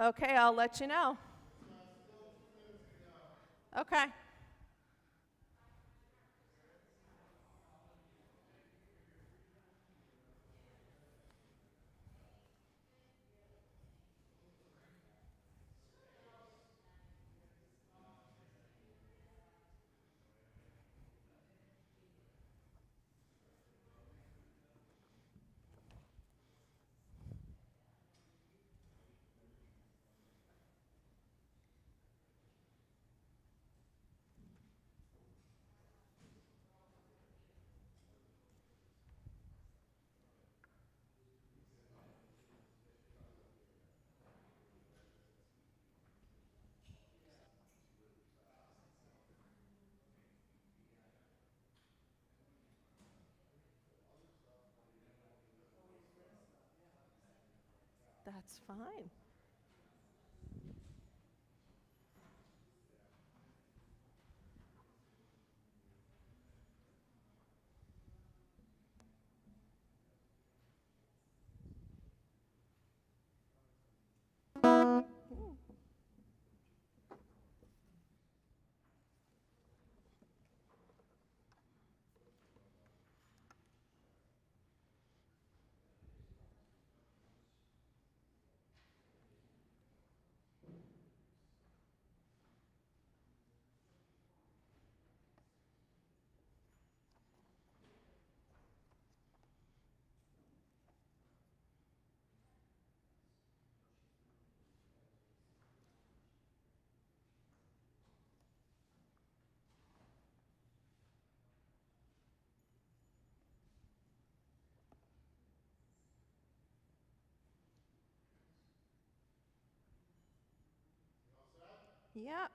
Okay, I'll let you know. Okay. That's fine. Yeah.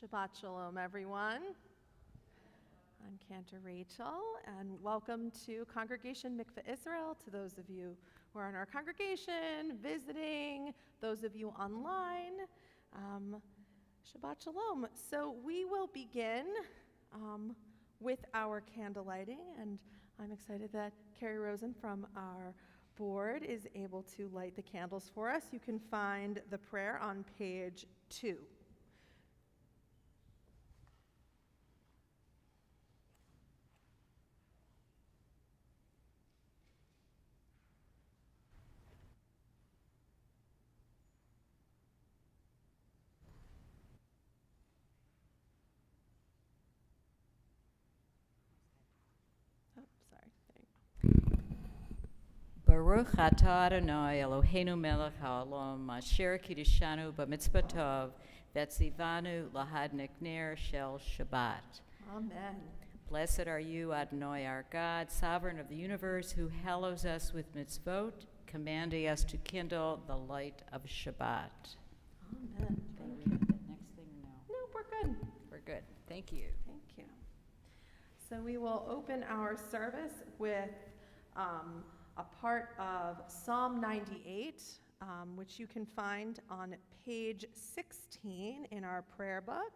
Shabbat Shalom, everyone. I'm Cantor Rachel, and welcome to Congregation Mickve Israel. To those of you who are in our congregation, visiting, those of you online, Shabbat Shalom. So we will begin with our candle lighting, and I'm excited that Carrie Rosen from our board is able to light the candles for us. You can find the prayer on page 2. Baruch atah Adonai Eloheinu melech haolam asher kiddushanu b'mitzvah tov v'tzivanu lahadnik ner shel Shabbat. Amen. Blessed are you, Adonai, our God, sovereign of the universe, who hallows us with mitzvot, commanding us to kindle the light of Shabbat. Amen. Thank you. That next thing or no? No, we're good. We're good. Thank you. Thank you. So we will open our service with a part of Psalm 98, which you can find on page 16 in our prayer book.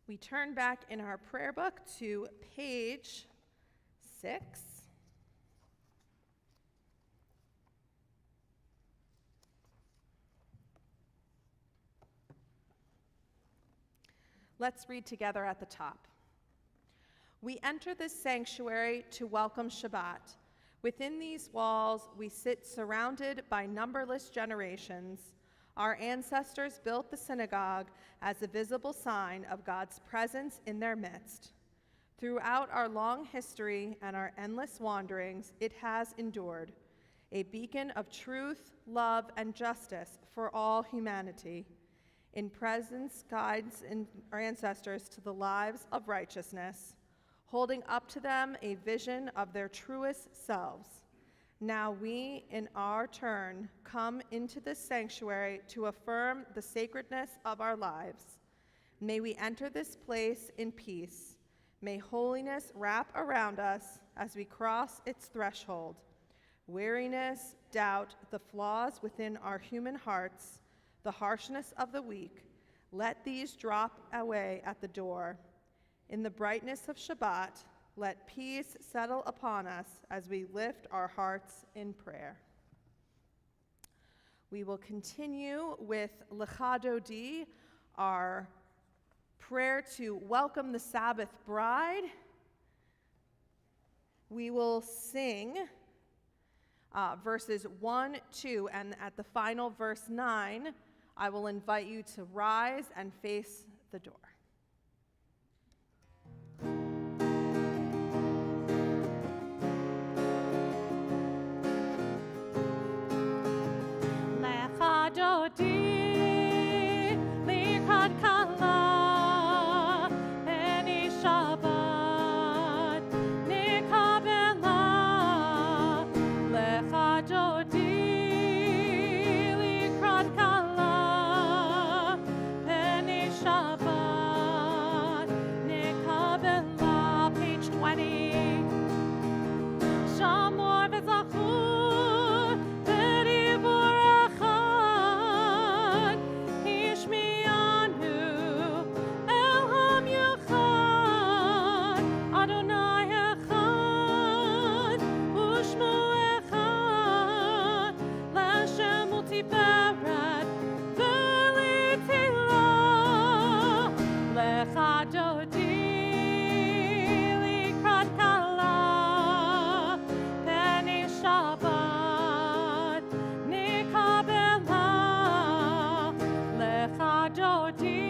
We turn back in our prayer book to page 6. Let's read together at the top. We enter this sanctuary to welcome Shabbat. Within these walls, we sit surrounded by numberless generations. Our ancestors built the synagogue as a visible sign of God's presence in their midst. Throughout our long history and our endless wanderings, it has endured, a beacon of truth, love, and justice for all humanity. In presence, guides our ancestors to the lives of righteousness, holding up to them a vision of their truest selves. Now we, in our turn, come into this sanctuary to affirm the sacredness of our lives. May we enter this place in peace. May holiness wrap around us as we cross its threshold. Weariness, doubt, the flaws within our human hearts, the harshness of the weak, let these drop away at the door. In the brightness of Shabbat, let peace settle upon us as we lift our hearts in prayer. We will continue with Lecha Dodi, our prayer to welcome the Sabbath bride. We will sing verses 1, 2, and at the final verse 9, I will invite you to rise and face the door. Dodi, likrat kala, beni Shabbat, nikabela, lecha dodi, likrat kala, beni Shabbat, nikabela, page 20. Shamor v'zachur, v'ribur echad, hishmianu, el ham yechad, Adonai echad, ushmo echad, l'Hashem u'tiferet, v'litila, lecha dodi, likrat kala, beni Shabbat, nikabela, lecha dodi,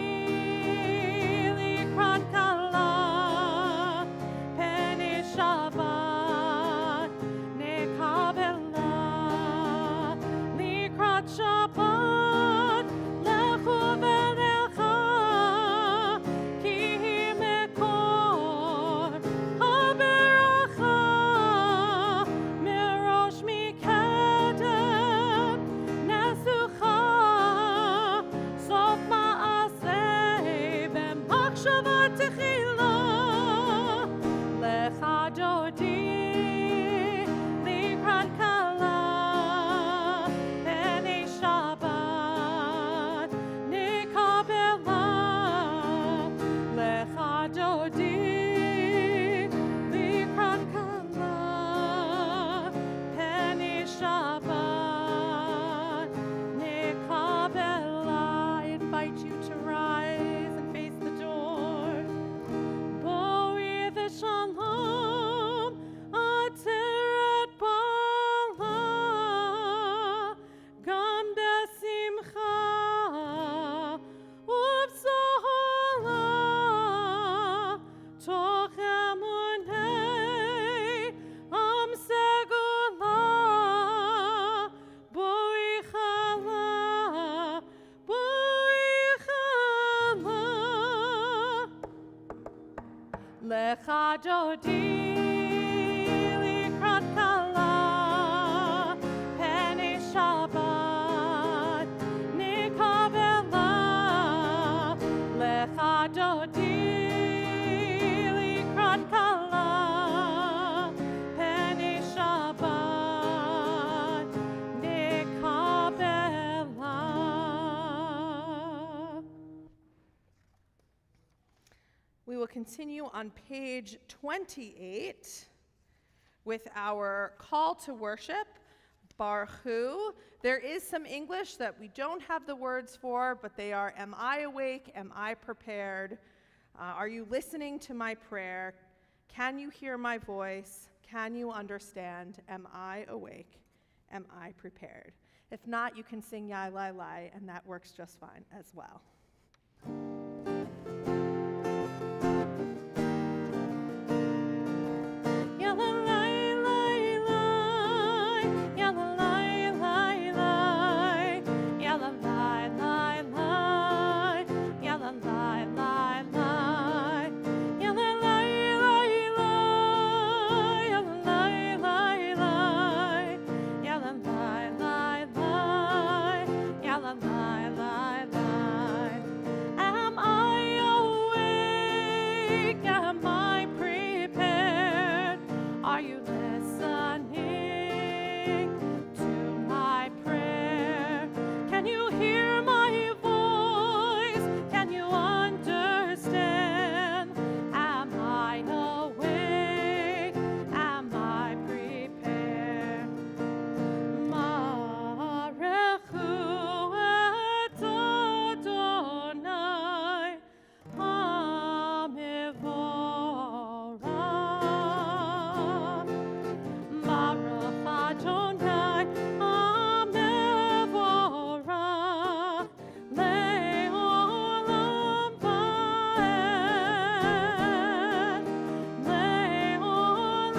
likrat kala, beni Shabbat, nikabela, likrat Shabbat, lechu v'lecha, ki hi mekor haberacha, mirosh mikedem nesucha, sof ma'aseh b'machshava techila, lecha dodi, likrat kala, beni Shabbat, nikabela, lecha dodi, likrat kala, beni Shabbat, nikabela. I invite you to rise and face the door. Lecha dodi likrat kala, Penei Shabbat nikabela. Lecha dodi likrat kala, Penei Shabbat nikabela. We will continue on page 28 with our call to worship, Baruch Hu. There is some English that we don't have the words for, but they are, am I awake? Am I prepared? Are you listening to my prayer? Can you hear my voice? Can you understand? Am I awake? Am I prepared? If not, you can sing Yai Lai Lai, and that works just fine as well. Am I awake? Am I prepared? Are you listening to my prayer? Can you hear my voice? Can you understand? Am I awake? Am I prepared? Marechu et Adonai Hamevorach. Baruch Adonai Hamevorach le'olam va'ed, le'olam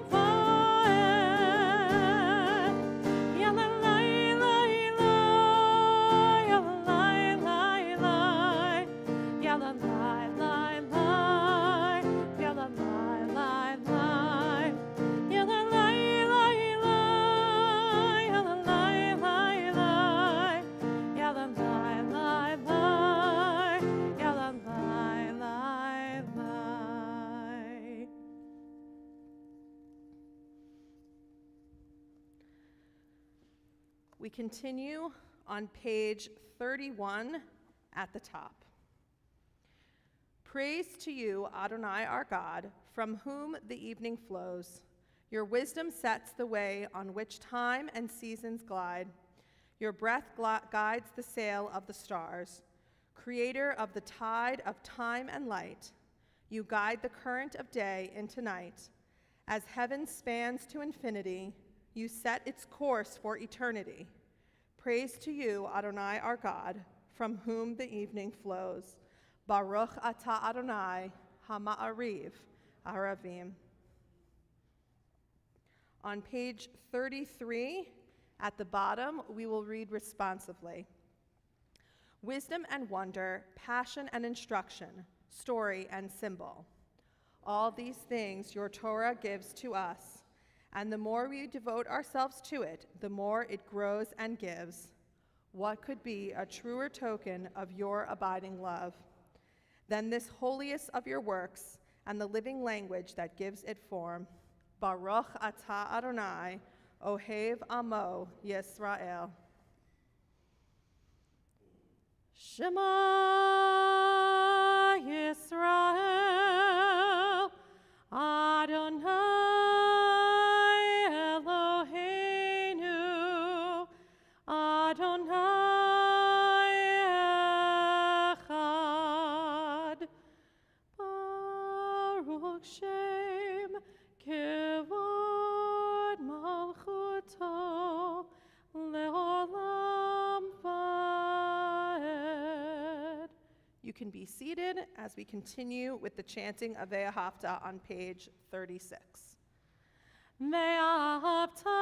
va'ed. Yalalai lai lai, yalalai lai lai, yalalai lai lai, yalalai lai lai, yalalai lai lai, yalalai lai lai, yalalai lai lai, yalalai lai lai. We continue on page 31 at the top. Praise to you, Adonai our God, from whom the evening flows. Your wisdom sets the way on which time and seasons glide. Your breath guides the sail of the stars. Creator of the tide of time and light, you guide the current of day into night. As heaven spans to infinity, you set its course for eternity. Praise to you, Adonai our God, from whom the evening flows. Baruch atah Adonai, Hama'ariv, Aravim. On page 33, at the bottom, we will read responsively. Wisdom and wonder, passion and instruction, story and symbol. All these things your Torah gives to us, and the more we devote ourselves to it, the more it grows and gives. What could be a truer token of your abiding love than this holiest of your works and the living language that gives it form? Baruch atah Adonai, Ohev Amo Yisrael. Shema Yisrael, Adonai Eloheinu, Adonai Echad. Baruch Shem Kevod Malchuto Leolam Vaed. You can be seated as we continue with the chanting of Ve'ahavta on page 36. Ve'ahavta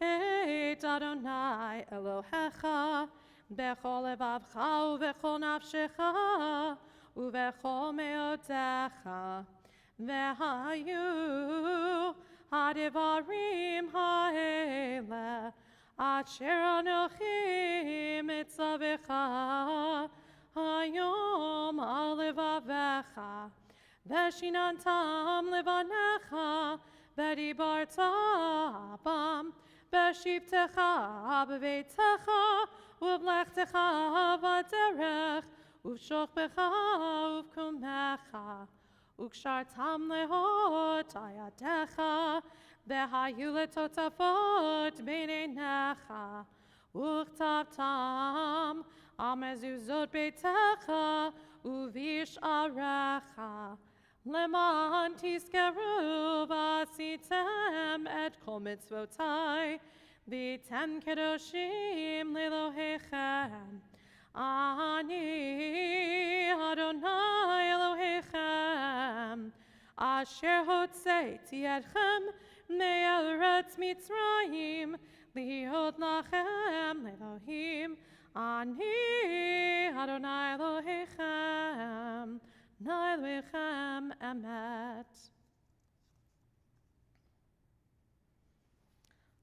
et Adonai Elohecha bechol levavcha uvechol nafshecha ובכל מאודיך, והיו הדברים האלה אשר אנוכי מצווך היום על לבביך, ושיננתם לבניך, ודיברת בם, בשבתך בביתך, ובלכתך בדרך, ובשוכבך ובקומך, וקשרתם להות ידיך, והיו לטוטפות בין עיניך, וכתבתם על מזוזות ביתך ובשעריך, למען תזכרו ועשיתם את כל מצוותי, והייתם קדושים לאלוהיכם. אני אדוני אלוהיכם, אשר הוצאתי אתכם מארץ מצרים, להיות לכם לאלוהים. אני אדוני אלוהיכם, אדוני אלוהיכם אמת.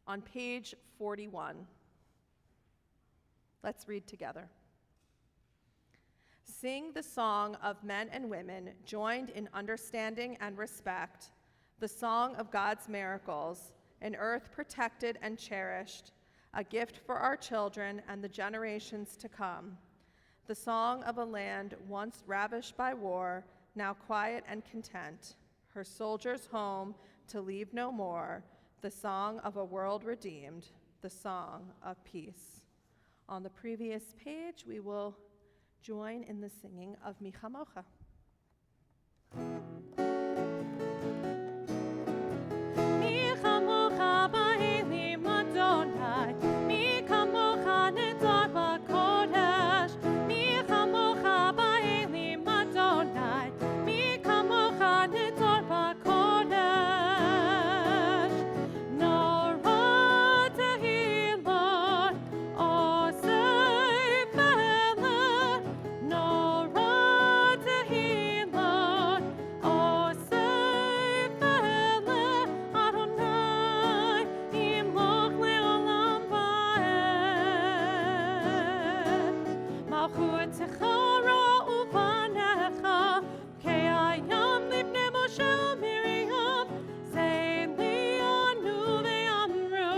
On page 41, let's read together. Sing the song of men and women joined in understanding and respect, the song of God's miracles, an earth protected and cherished, a gift for our children and the generations to come. The song of a land once ravished by war, now quiet and content, her soldiers home to leave no more, the song of a world redeemed, the song of peace. On the previous page, we will join in the singing of Mi Chamocha. Mi chamocha ba'elim Adonai, mi chamocha nedar b'kodesh, mi chamocha ba'elim Adonai, mi chamocha nedar b'kodesh. Nora tehillah, osei pele, Nora tehillah, osei pele, Adonai imloch le'olam va'ed. Malchutecha ra'u panecha, ke'ayam lifnei Moshe u'Miriam, zei li'anu ve'amru,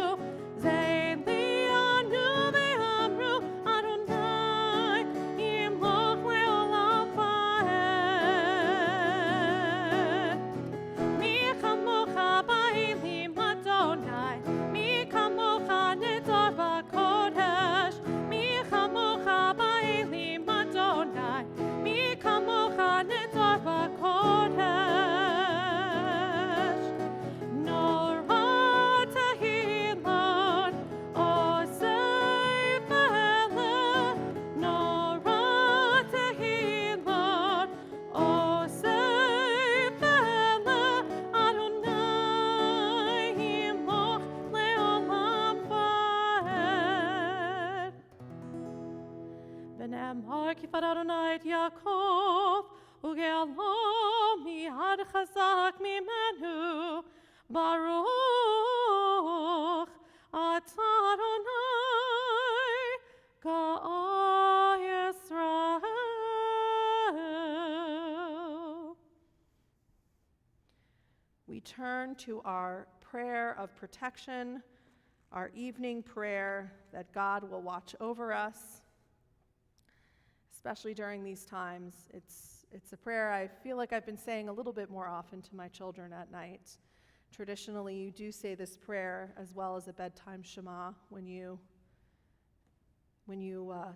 zei li'anu ve'amru, Adonai imloch le'olam va'ed. Mi chamocha ba'elim Adonai, mi chamocha nedar b'kodesh, mi chamocha ba'elim Adonai, mi chamocha nedar b'kodesh. Nora tehillah, osei pele, Nora tehillah, osei pele, Adonai imloch le'olam va'ed. ונאמר כיפת אדוני את יעקב, וגאלו מיד חזק ממנו. ברוך אתה אדוני, גאל ישראל. We turn to our prayer of protection, our evening prayer that God will watch over us, especially during these times. It's a prayer I feel like I've been saying a little bit more often to my children at night. Traditionally, you do say this prayer as well as a bedtime Shema when you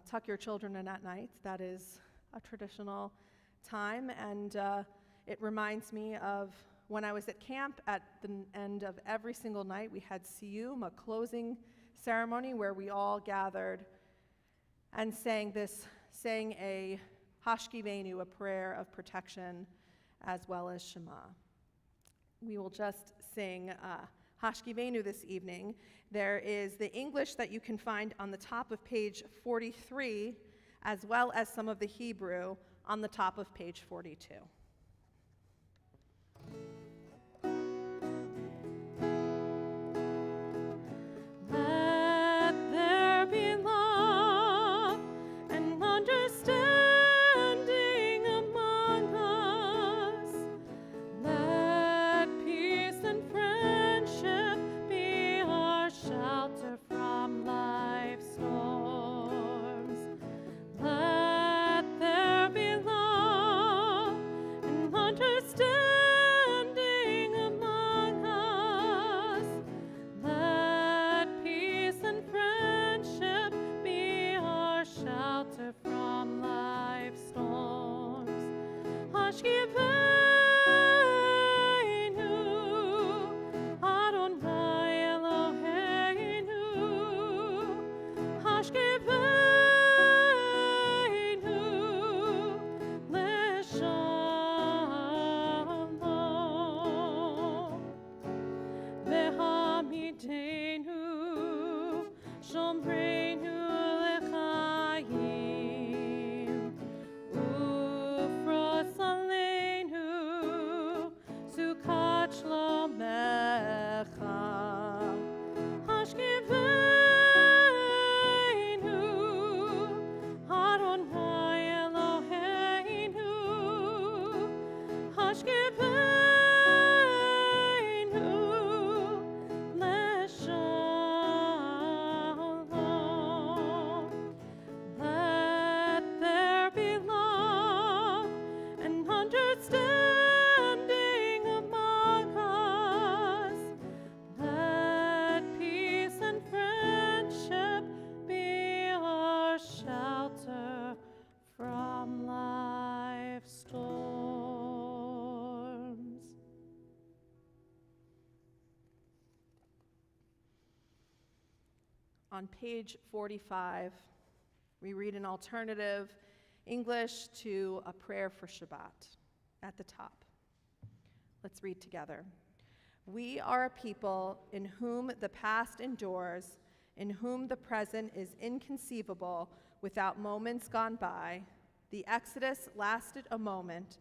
tuck your children in at night. That is a traditional time, and it reminds me of when I was at camp. At the end of every single night, we had siyum, a closing ceremony where we all gathered and sang a hashkivenu, a prayer of protection, as well as Shema. We will just sing hashkivenu this evening. There is the English that you can find on the top of page 43, as well as some of the Hebrew on the top of page 42. Let there be love and understanding among us. Let peace and friendship be our shelter from life's storms. Let there be love and understanding among us. Let peace and friendship be our shelter from life's storms. Hashkivenu, Adonai Eloheinu. Hashkivenu, Leshalom. Vehamidenu, Shomreinu lechayim. Ufros aleinu, Sukat shlomecha. Hashkivenu, Adonai Eloheinu. Hashkivenu, Leshalom. Let there be love and understanding among us. Let peace and friendship be our shelter from life's storms. On page 45, we read an alternative English to a prayer for Shabbat at the top. Let's read together. We are a people in whom the past endures, in whom the present is inconceivable without moments gone by. The Exodus lasted a moment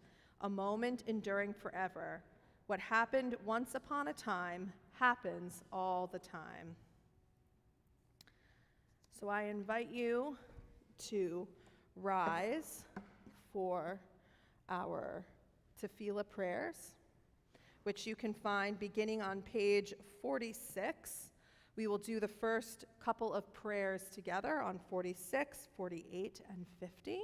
enduring forever. What happened once upon a time happens all the time. So I invite you to rise for our tefillah prayers, which you can find beginning on page 46. We will do the first couple of prayers together on 46, 48, and 50.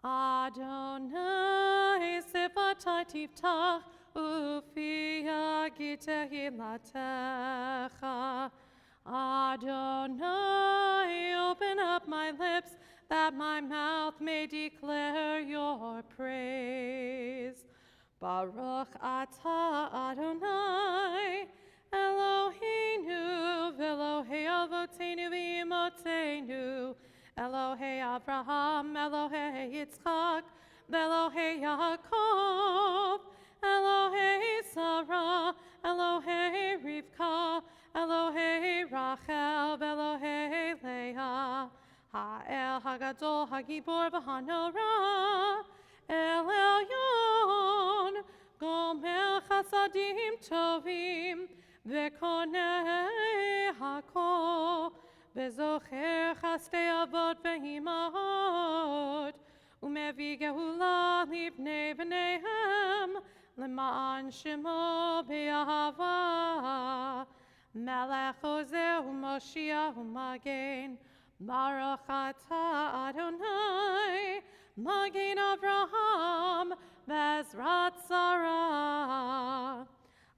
Adonai sifatai tiftach ufia gitehilatecha. Adonai, open up my lips that my mouth may declare your praise. Baruch atah Adonai, Eloheinu, v'Elohei avotenu v'imotenu, Elohei Avraham, Elohei Yitzchak, v'Elohei Yaakov, Elohei Sarah, Elohei Rivka, Elohei Rachel, v'Elohei Leah, Ha'el Hagadol Hagibor v'Hanora, El Elyon, Gomel Chasadim Tovim, v'Konei Hakol, v'Zocher Chastei Avot v'Imahot, Umevi Geula Livnei V'neihem, L'ma'an Shemo B'Yahava, Melech Ozeh U'Moshiach U'Magen, Baruch atah Adonai, Magen Avraham, Bezrat Sarah.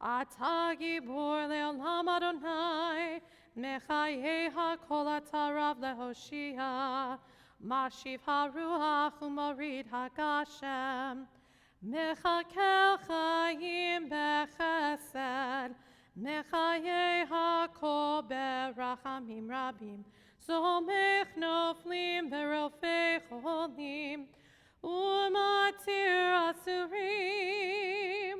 Atah Gibor Le'olam Adonai, Mechaye HaKol atah Rav Lehoshia, Mashiv HaRuach U'Morid HaGashem, Mechakel Chayim Bechesed, Mechaye HaKol Berachamim Rabim, Somech Noflim Verofei Cholim, Umatir Asurim,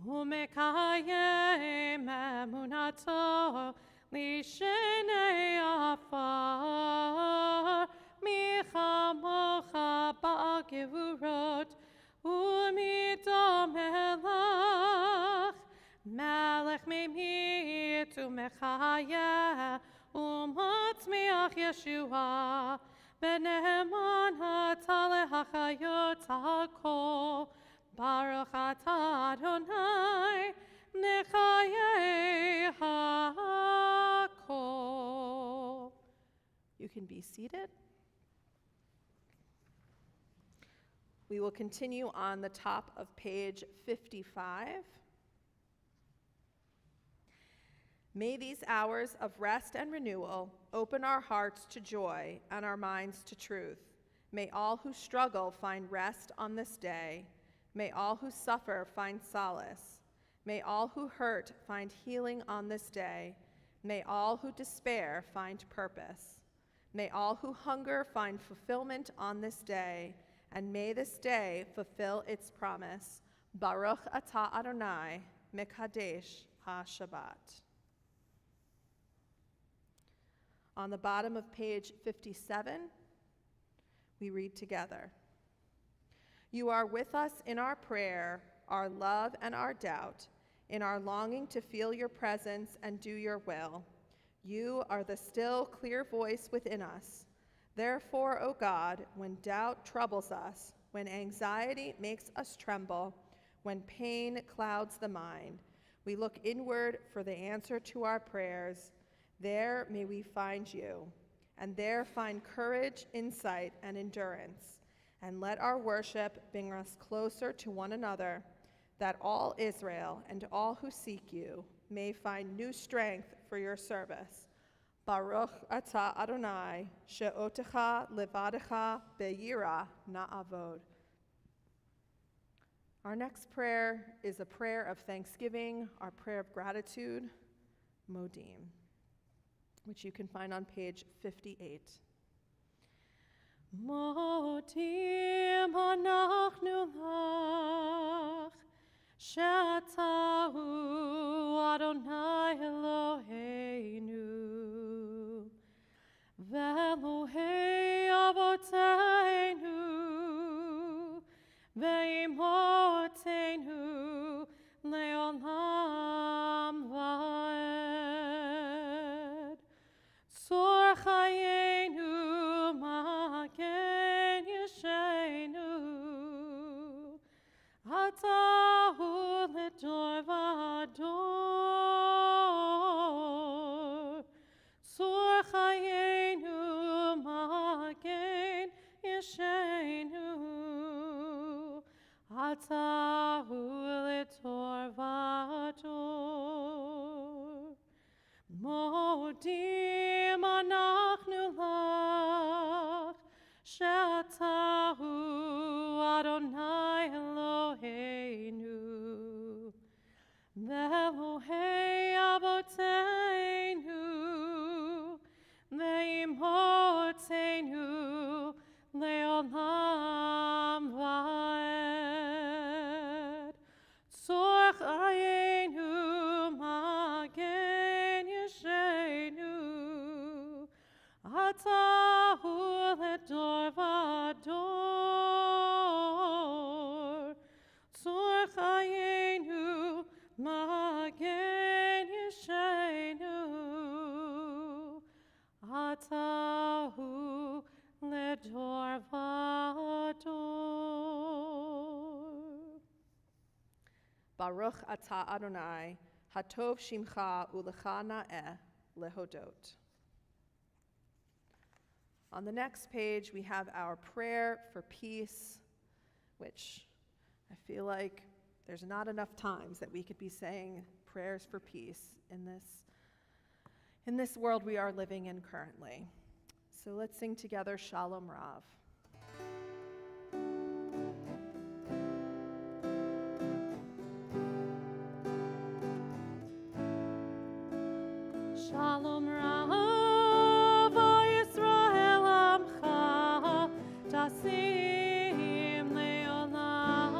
Umekayem Emunato, לשני עפר, מי כמוך בגבורות ומדם מלך, מלך ממית ומחיה ומצמיח ישועה, בנאמן אתה להחיות הכל, ברוך אתה אדוני נחיי הכל. You can be seated. We will continue on the top of page 55. May these hours of rest and renewal open our hearts to joy and our minds to truth. May all who struggle find rest on this day. May all who suffer find solace. May all who hurt find healing on this day. May all who despair find purpose. May all who hunger find fulfillment on this day. And may this day fulfill its promise. Baruch atah Adonai, Mekadesh ha-Shabbat. On the bottom of page 57, we read together. You are with us in our prayer, our love and our doubt, in our longing to feel your presence and do your will. You are the still, clear voice within us. Therefore, O God, when doubt troubles us, when anxiety makes us tremble, when pain clouds the mind, we look inward for the answer to our prayers. There may we find you, and there find courage, insight, and endurance. And let our worship bring us closer to one another, that all Israel and all who seek you may find new strength for your service. Baruch atah Adonai, she'otecha levadecha be'yira na'avod. Our next prayer is a prayer of thanksgiving, our prayer of gratitude, Modim, which you can find on page 58. Modim anachnu lach, she'ata hu Adonai Eloheinu, ve'Elohei avoteinu, ve'imotenu le'olam va'ed. Tzor chayenu magen yeshenu, atahu ledor v'ador. Tzor chayenu magen yeshenu, atahu ledor v'ador. Modim anachnu lach, she'ata hu Adonai Eloheinu, ve'Elohei avoteinu, ve'imotenu le'olam va'ed. Tzor chayenu magen yeshenu, atahu ledor v'ador. Tzor chayenu magen yeshenu, atahu ledor v'ador. Baruch atah Adonai, hatov shimcha ulecha na'eh lehodot. On the next page, we have our prayer for peace, which I feel like there's not enough times that we could be saying prayers for peace in this world we are living in currently. So let's sing together Shalom Rav. Shalom Rav, Yisrael Amcha, Tasim Leolam.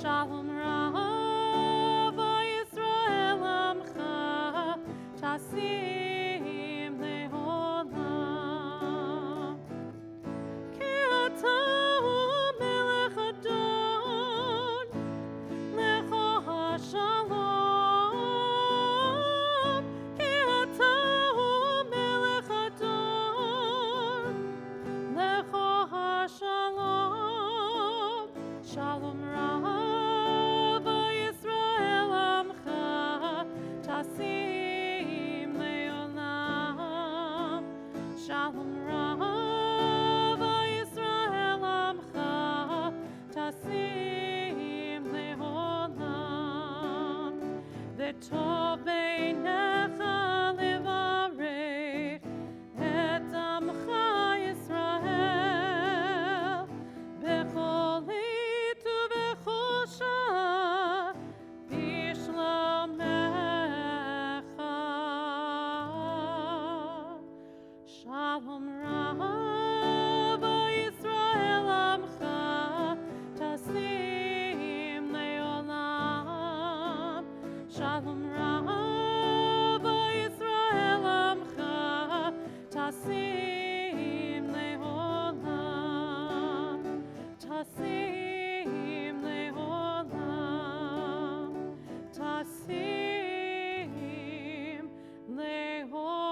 Shalom Rav, Yisrael Amcha, טוב בעיניך לברך את עמך ישראל בכל עת ובכל שעה בשלומך. שלום רב ישראל עמך תשים לעולם. שלום רב ישראל עמך תשים לעולם. תשים לעולם. תשים לעולם.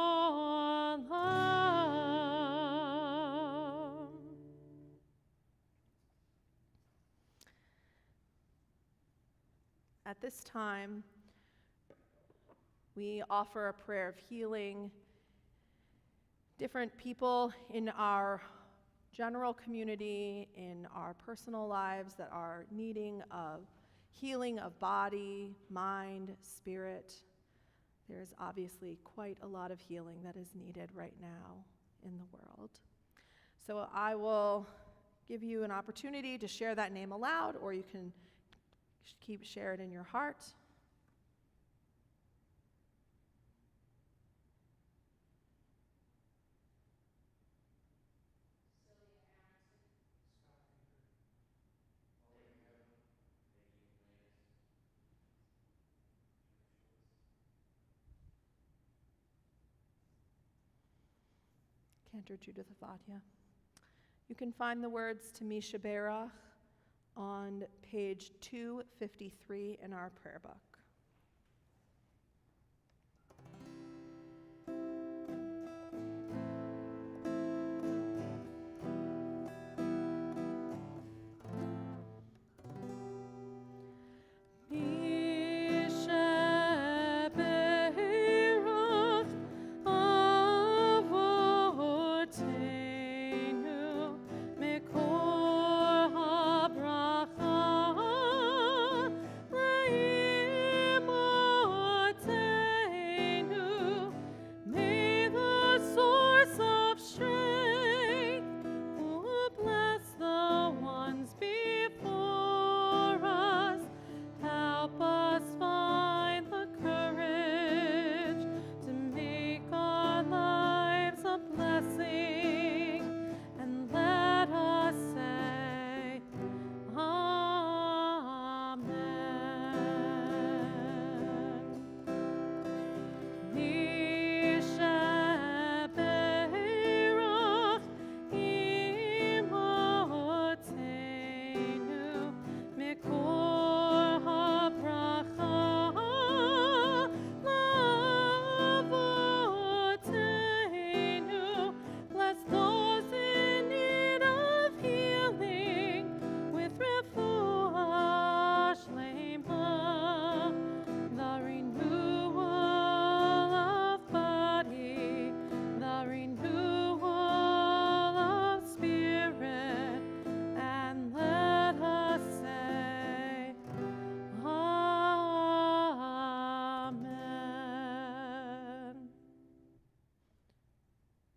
At this time, we offer a prayer of healing. Different people in our general community, in our personal lives that are needing of healing of body, mind, spirit. There's obviously quite a lot of healing that is needed right now in the world. So I will give you an opportunity to share that name aloud, or you can share it in your heart. Cantor Judith Avadia. You can find the words to Mishaberach on page 253 in our prayer book.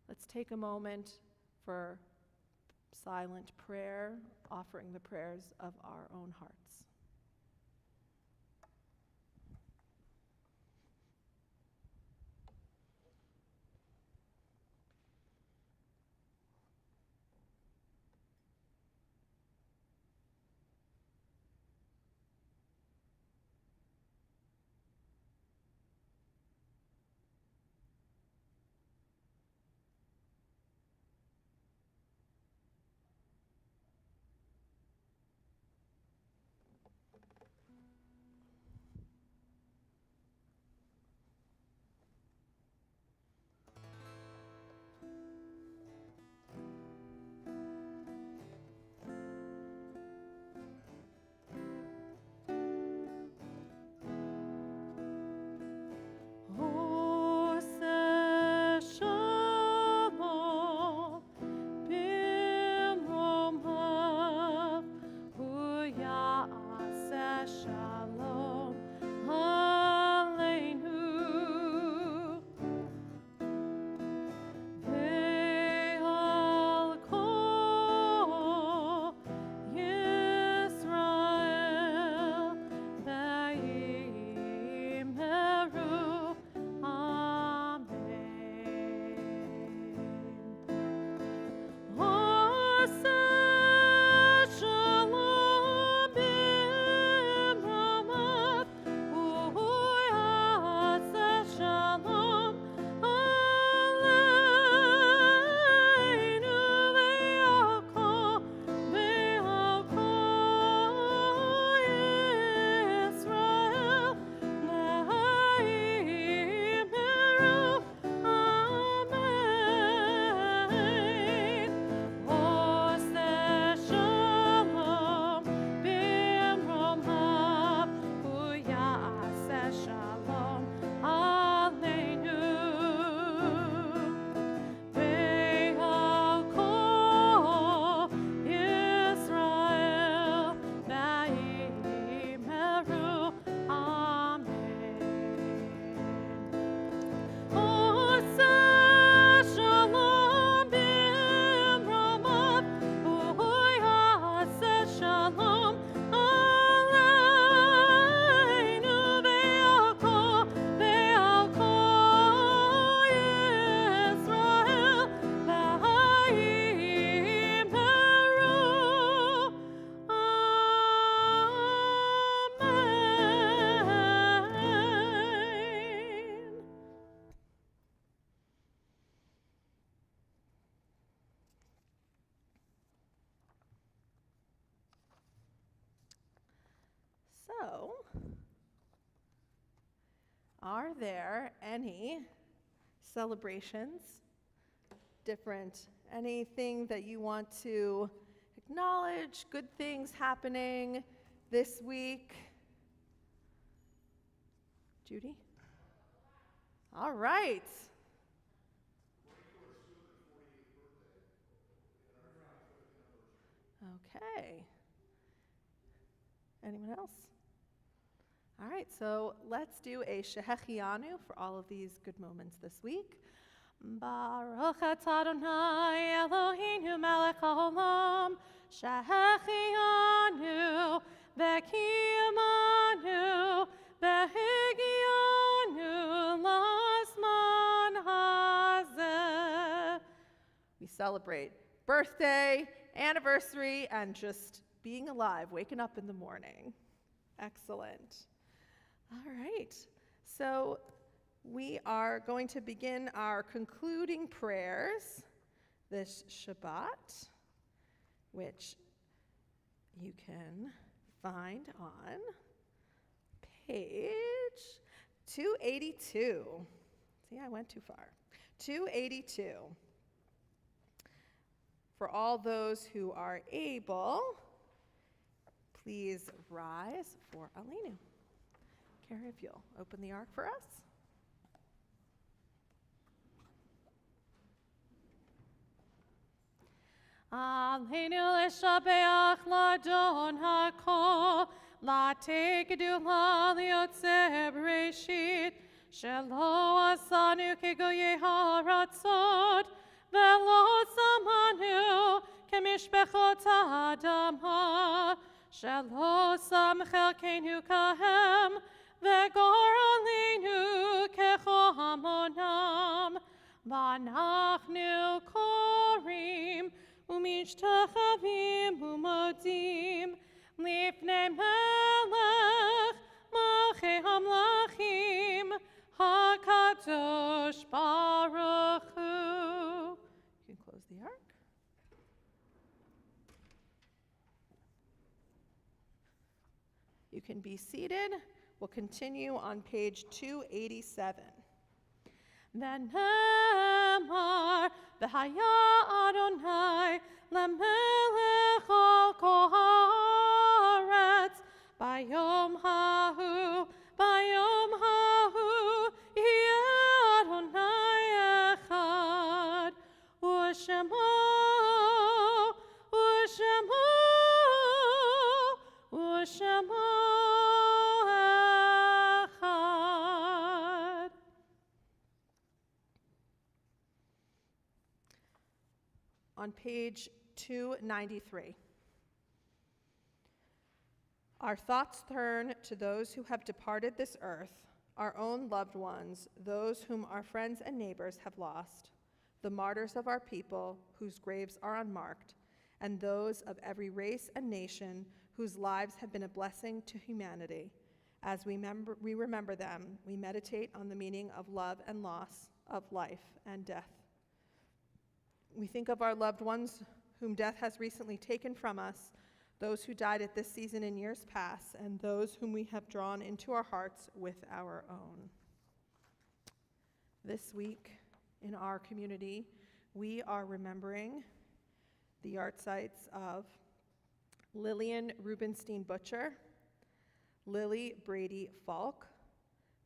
Let's take a moment for silent prayer, offering the prayers of our own hearts. Are there any celebrations, anything that you want to acknowledge, good things happening this week? Judy? All right. Okay. Anyone else? All right, so let's do a Shehechianu for all of these good moments this week. Baruch atah Adonai Eloheinu melech haolam, shehechianu v'kiyamanu v'higianu lasman hazeh. We celebrate birthday, anniversary, and just being alive, waking up in the morning. Excellent. All right, so we are going to begin our concluding prayers this Shabbat, which you can find on page 282. See, I went too far. 282. For all those who are able, please rise for Aleinu. Carrie, if you'll open the ark for us. Aleinu l'shabeach l'adon hakol, l'tegedu l'yotze b'reshit, shelo asanu kegoyei haratzot, velo samanu kemishpechot ha'adama, shelo sam chelkeinu kahem, v'gor aleinu kechohamonam, v'anachnu korim, umishtachavim umodim, lifnei melech malchei hamlachim, hakadosh baruch hu. You can close the ark. You can be seated. We'll continue on page 287. V'nemar v'haya Adonai lemelech al kol haaretz bayom hahu yeh Adonai echad u'shemo echad. On page 293. Our thoughts turn to those who have departed this earth, our own loved ones, those whom our friends and neighbors have lost, the martyrs of our people whose graves are unmarked, and those of every race and nation whose lives have been a blessing to humanity. As we remember them, we meditate on the meaning of love and loss, of life and death. We think of our loved ones whom death has recently taken from us, those who died at this season in years past, and those whom we have drawn into our hearts with our own. This week in our community, we are remembering the yahrzeits of Lillian Rubenstein Butcher, Lily Brady Falk,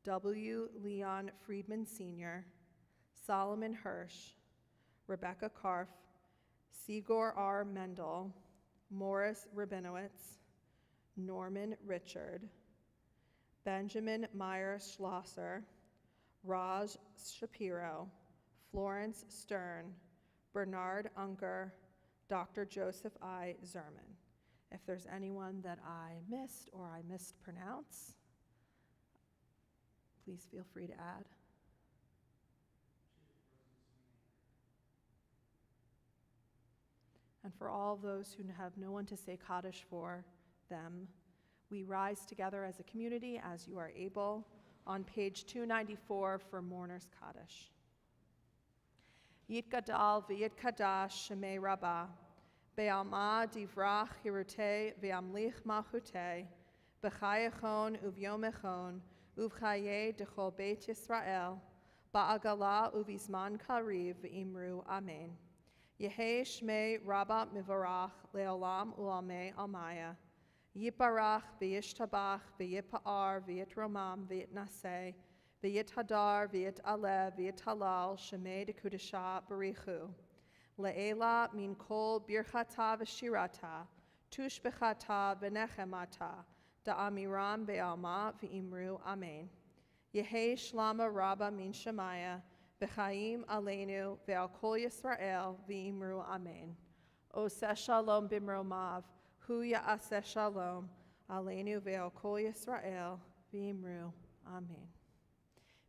W. Leon Friedman Sr., Solomon Hirsch, Rebecca Karff, Sigor R. Mendel, Morris Rabinowitz, Norman Richard, Benjamin Meyer Schlosser, Raj Shapiro, Florence Stern, Bernard Unker, Dr. Joseph I. Zerman. If there's anyone that I missed or I mispronounce, please feel free to add. And for all those who have no one to say Kaddish for them, we rise together as a community as you are able on page 294 for Mourner's Kaddish. Yitgadal v'yitkadash shemei rabbah, be'alma divrach hirutei ve'amlich malchutei, b'chayachon uvyomechon, uvchaye dechol beit Yisrael, ba'agala uvizman kariv v'imru amen. Yehi shmei rabba mivarach leolam u'amei almaya. Yiparach v'yishtabach v'yipa'ar v'yitromam v'yitnaseh v'yithadar v'yit'aleh v'yithalal shemei dekudesha barichu. Le'ela min kol birchata v'shirata tushbechata v'nechemata da'amiram ve'alma v'imru amen. Yehi shlama rabba min shemaya v'chaim aleinu ve'al kol Yisrael v'imru amen. Oseh shalom bimromav hu ya'aseh shalom aleinu ve'al kol Yisrael v'imru amen.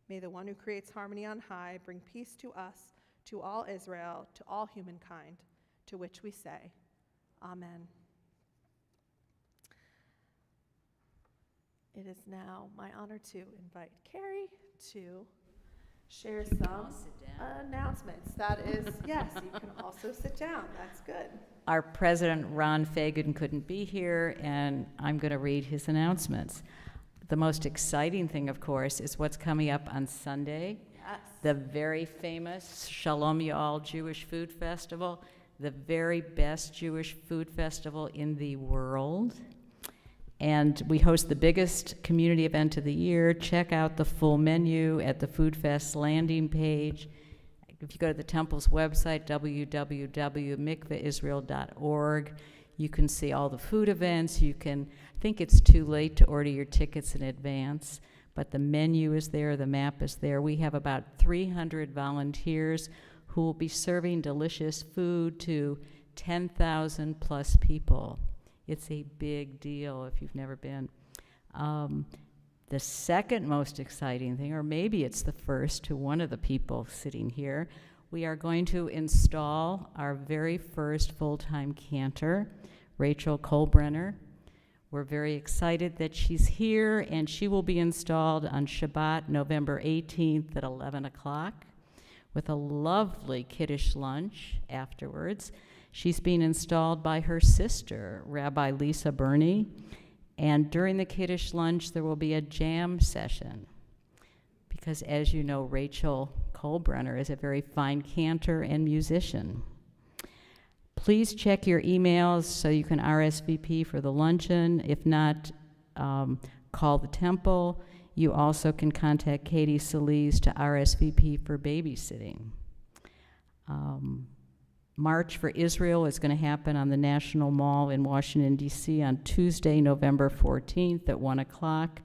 May the one who creates harmony on high bring peace to us, to all Israel, to all humankind, to which we say, Amen. It is now my honor to invite Carrie to share some announcements. That is, yes, you can also sit down. That's good. Our president, Ron Fagan, couldn't be here, and I'm going to read his announcements. The most exciting thing, of course, is what's coming up on Sunday. Yes. The very famous Shalom Ya'al Jewish Food Festival, the very best Jewish food festival in the world. And we host the biggest community event of the year. Check out the full menu at the Food Fest landing page. If you go to the temple's website, www.mickveisrael.org, you can see all the food events. I think it's too late to order your tickets in advance, but the menu is there, the map is there. We have about 300 volunteers who will be serving delicious food to 10,000 plus people. It's a big deal if you've never been. The second most exciting thing, or maybe it's the first to one of the people sitting here, we are going to install our very first full-time cantor, Rachel Kolbrenner. We're very excited that she's here, and she will be installed on Shabbat, November 18th at 11 o'clock with a lovely Kiddush lunch afterwards. She's being installed by her sister, Rabbi Lisa Burney, and during the Kiddush lunch, there will be a jam session because, as you know, Rachel Kolbrenner is a very fine cantor and musician. Please check your emails so you can RSVP for the luncheon. If not, call the temple. You also can contact Katie Solis to RSVP for babysitting. March for Israel is going to happen on the National Mall in Washington, D.C. on Tuesday, November 14th at 1 o'clock.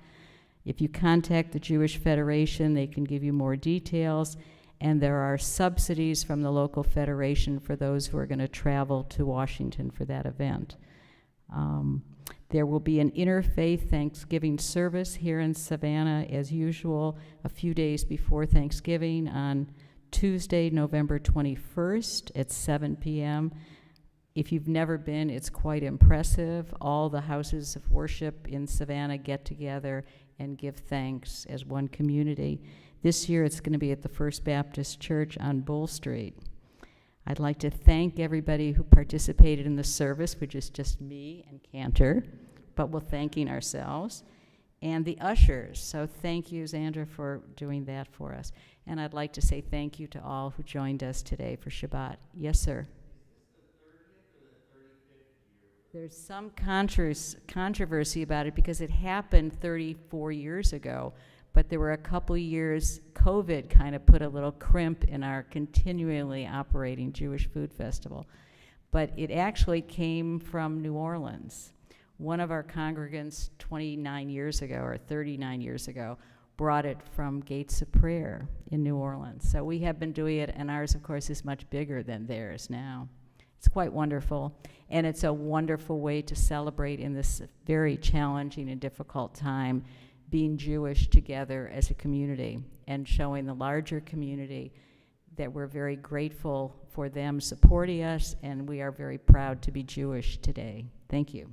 If you contact the Jewish Federation, they can give you more details. And there are subsidies from the local federation for those who are going to travel to Washington for that event. There will be an interfaith Thanksgiving service here in Savannah, as usual, a few days before Thanksgiving on Tuesday, November 21st at 7 p.m. If you've never been, it's quite impressive. All the houses of worship in Savannah get together and give thanks as one community. This year it's going to be at the First Baptist Church on Bull Street. I'd like to thank everybody who participated in the service, which is just me and Cantor, but we're thanking ourselves, and the ushers. So thank you, Xandra, for doing that for us. And I'd like to say thank you to all who joined us today for Shabbat. Yes, sir? There's some controversy about it because it happened 34 years ago, but there were a couple years, COVID kind of put a little crimp in our continually operating Jewish Food Festival. But it actually came from New Orleans. One of our congregants 29 years ago or 39 years ago brought it from Gates of Prayer in New Orleans. So we have been doing it, and ours, of course, is much bigger than theirs now. It's quite wonderful, and it's a wonderful way to celebrate in this very challenging and difficult time, being Jewish together as a community and showing the larger community that we're very grateful for them supporting us, and we are very proud to be Jewish today. Thank you.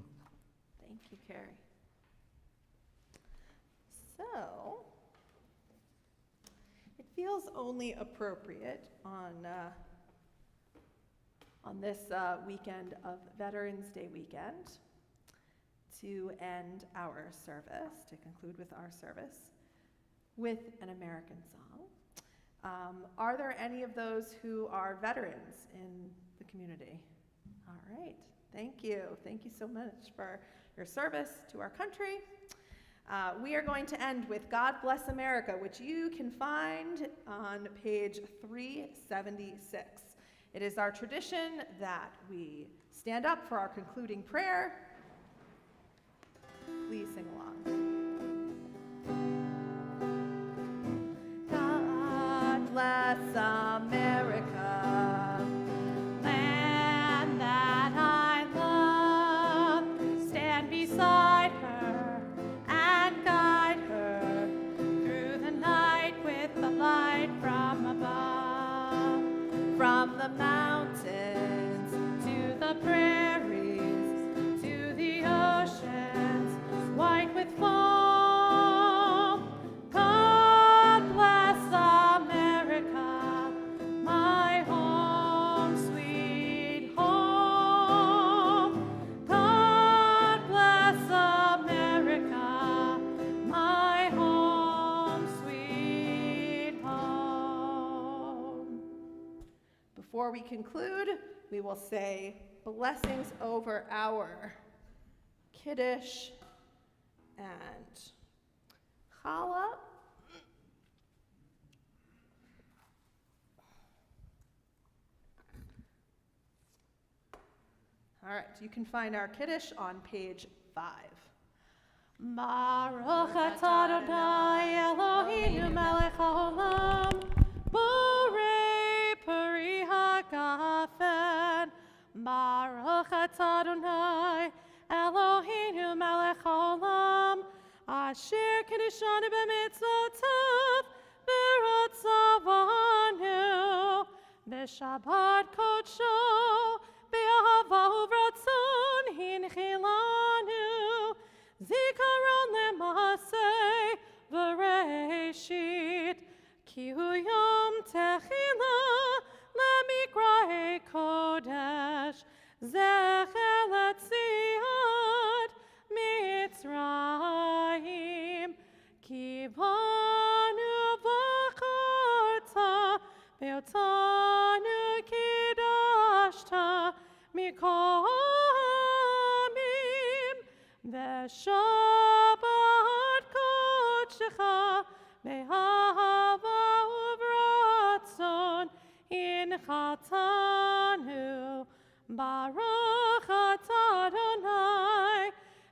Thank you, Carrie. So, it feels only appropriate on this weekend of Veterans Day weekend to end our service, to conclude with our service, with an American song. Are there any of those who are veterans in the community? All right, thank you. Thank you so much for your service to our country. We are going to end with God Bless America, which you can find on page 376. It is our tradition that we stand up for our concluding prayer. Please sing along. God bless America, Land that I love, stand beside her and guide her through the night with the light from above. from the mountains To the prairies, to the oceans, white with foam. God bless America, my home, sweet home. God bless America, my home, sweet home. Before we conclude, we will say blessings over our Kiddush and challah. All right, you can find our Kiddush on page 5. Baruch atah Adonai Eloheinu melech haolam, borei peri hagafen. Baruch atah Adonai Eloheinu melech haolam, asher kiddushanu b'mitzvotav v'ratzavanu, b'shabbat kodsho, b'ahava uvratzon hinchilanu. Zikaron lemaseh v'reishit, ki hu yom techila lemikra'e kodesh, zecher letziat Mitzrayim, ki banu v'charta, ve'otanu kiddashta mikol ha'amim, V'shabbat kodshecha be'ahava uvratzon inchatanu. Baruch atah Adonai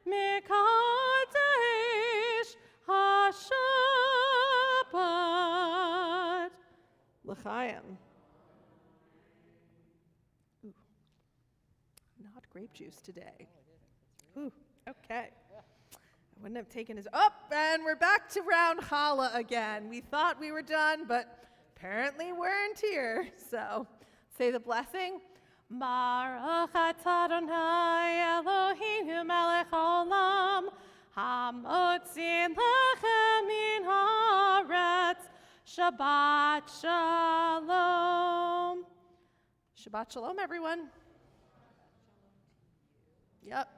mekadesh haShabbat. L'chaim. Ooh, not grape juice today. Ooh, okay. I wouldn't have taken his. Oh, and we're back to round challah again. We thought we were done, but apparently weren't here. So say the blessing. Baruch atah Adonai Eloheinu melech haolam, hamotzi lechem min haaretz. Shabbat shalom. Shabbat shalom, everyone. Yep.